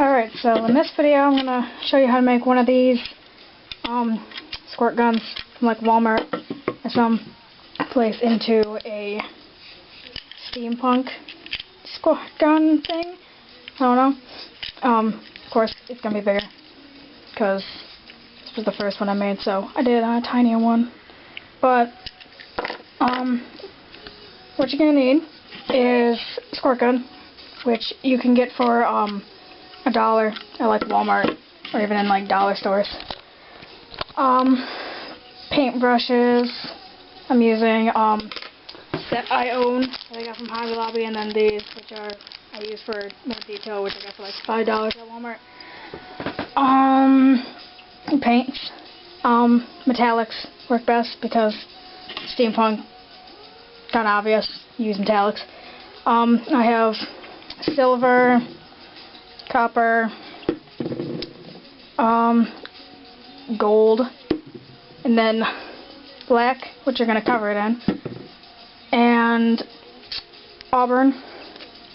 Alright, so in this video I'm going to show you how to make one of these squirt guns from like Walmart or some place into a steampunk squirt gun thing. I don't know. Of course it's going to be bigger because this was the first one I made, so I did a tinier one. But what you're going to need is a squirt gun, which you can get for $1 at like Walmart or even in like dollar stores. Paint brushes. I'm using set I own that I got from Hobby Lobby, and then these, which are I use for more detail, which I got for like $5 at Walmart. Paints. Metallics work best because steampunk, kind of obvious, use metallics. I have silver, copper, gold, and then black, which you're going to cover it in, and auburn,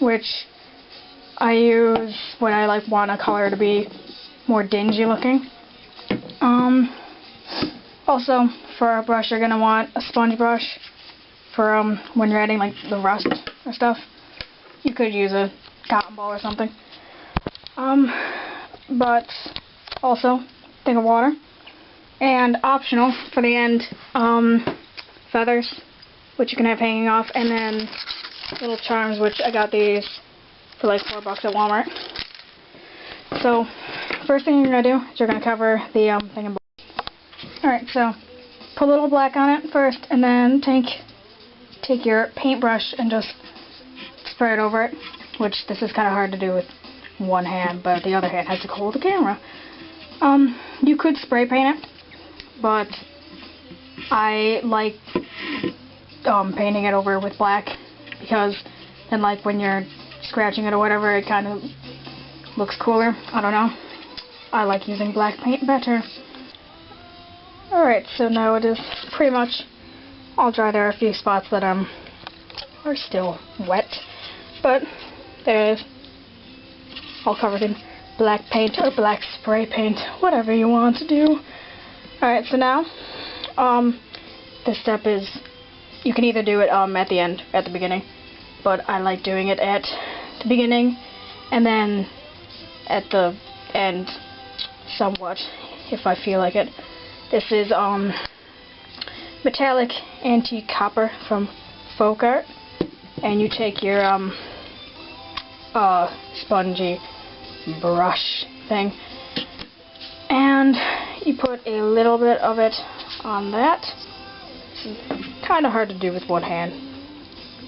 which I use when I like want a color to be more dingy looking. Also, for a brush, you're going to want a sponge brush for when you're adding like the rust or stuff. You could use a cotton ball or something. But also, think of water. And optional for the end, feathers, which you can have hanging off, and then little charms, which I got these for like $4 at Walmart. So, first thing you're going to do is you're going to cover the thing in black. Alright, so put a little black on it first, and then take your paintbrush and just spray it over it, which this is kind of hard to do with one hand, but the other hand has to hold the camera. You could spray paint it, but I like painting it over with black, because then like when you're scratching it or whatever, it kind of looks cooler. I don't know. I like using black paint better. Alright, so now it is pretty much all dry. There are a few spots that are still wet, but there it is, all covered in black paint or black spray paint, whatever you want to do. Alright, so now this step is, you can either do it at the end, at the beginning, but I like doing it at the beginning and then at the end somewhat if I feel like it. This is metallic antique copper from Folk Art, and you take your spongy brush thing and you put a little bit of it on that. This is kind of hard to do with one hand.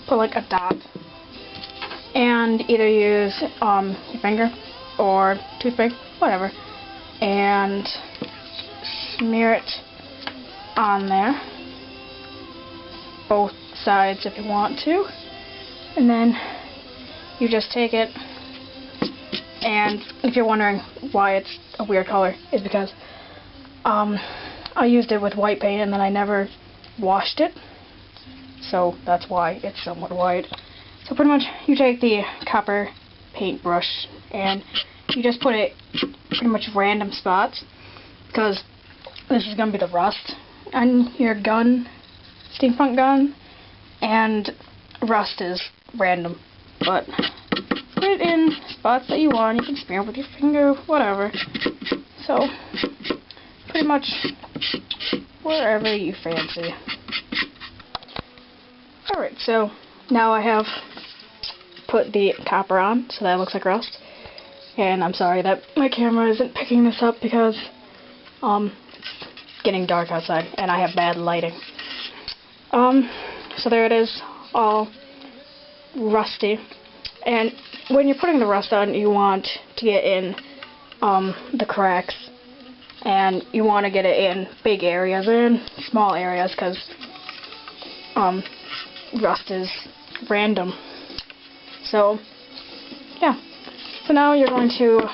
Put like a dot and either use your finger or toothpick, whatever, and smear it on there, both sides if you want to, and then you just take it, and if you're wondering why it's a weird color, it's because I used it with white paint and then I never washed it, so that's why it's somewhat white. So pretty much you take the copper paintbrush and you just put it pretty much random spots, because this is going to be the rust on your gun, steampunk gun, and rust is random, but put it in spots that you want. You can smear with your finger, whatever. So, pretty much wherever you fancy. Alright, so now I have put the copper on, so that looks like rust. And I'm sorry that my camera isn't picking this up because it's getting dark outside and I have bad lighting. So there it is, all rusty. And when you're putting the rust on, you want to get in the cracks, and you want to get it in big areas and small areas, because rust is random. So yeah, so now you're going to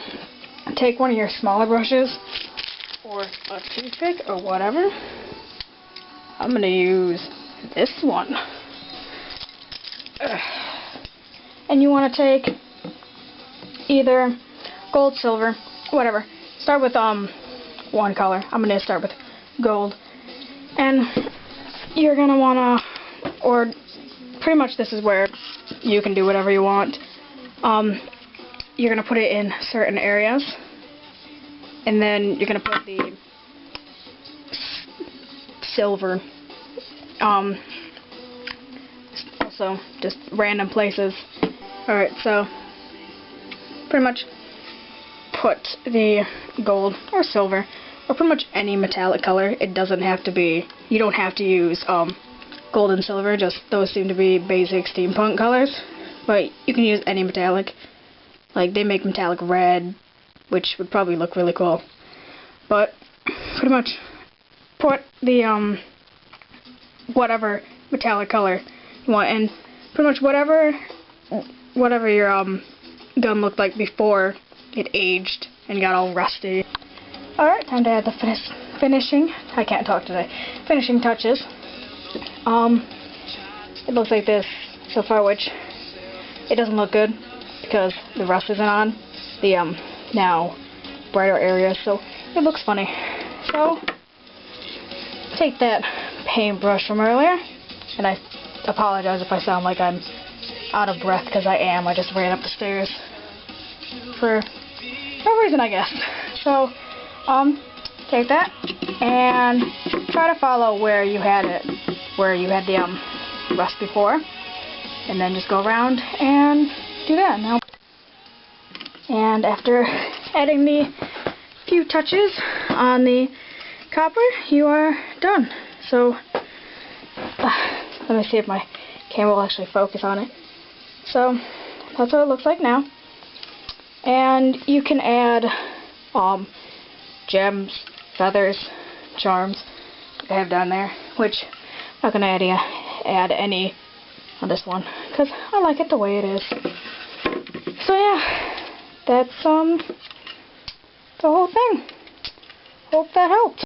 take one of your smaller brushes or a toothpick or whatever. I'm going to use this one. And you want to take either gold, silver, whatever. Start with one color. I'm gonna start with gold, and you're gonna wanna, or pretty much this is where you can do whatever you want. You're gonna put it in certain areas, and then you're gonna put the silver. Also just random places. Alright, so pretty much put the gold or silver or pretty much any metallic color. It doesn't have to be, you don't have to use gold and silver, just those seem to be basic steampunk colors, but you can use any metallic. Like they make metallic red, which would probably look really cool. But pretty much put the whatever metallic color you want, and pretty much whatever your gun looked like before it aged and got all rusty. Alright, time to add the finishing. I can't talk today. Finishing touches. It looks like this so far, which it doesn't look good because the rust isn't on the now brighter areas, so it looks funny. So take that paintbrush from earlier, and I apologize if I sound like I'm out of breath because I am. I just ran up the stairs for no reason, I guess. So take that and try to follow where you had it, where you had the rust before, and then just go around and do that now. And after adding the few touches on the copper, you are done. So let me see if my camera will actually focus on it. So that's what it looks like now. And you can add gems, feathers, charms like I have down there, which I'm not going to add any on this one because I like it the way it is. So yeah, that's the whole thing. Hope that helped.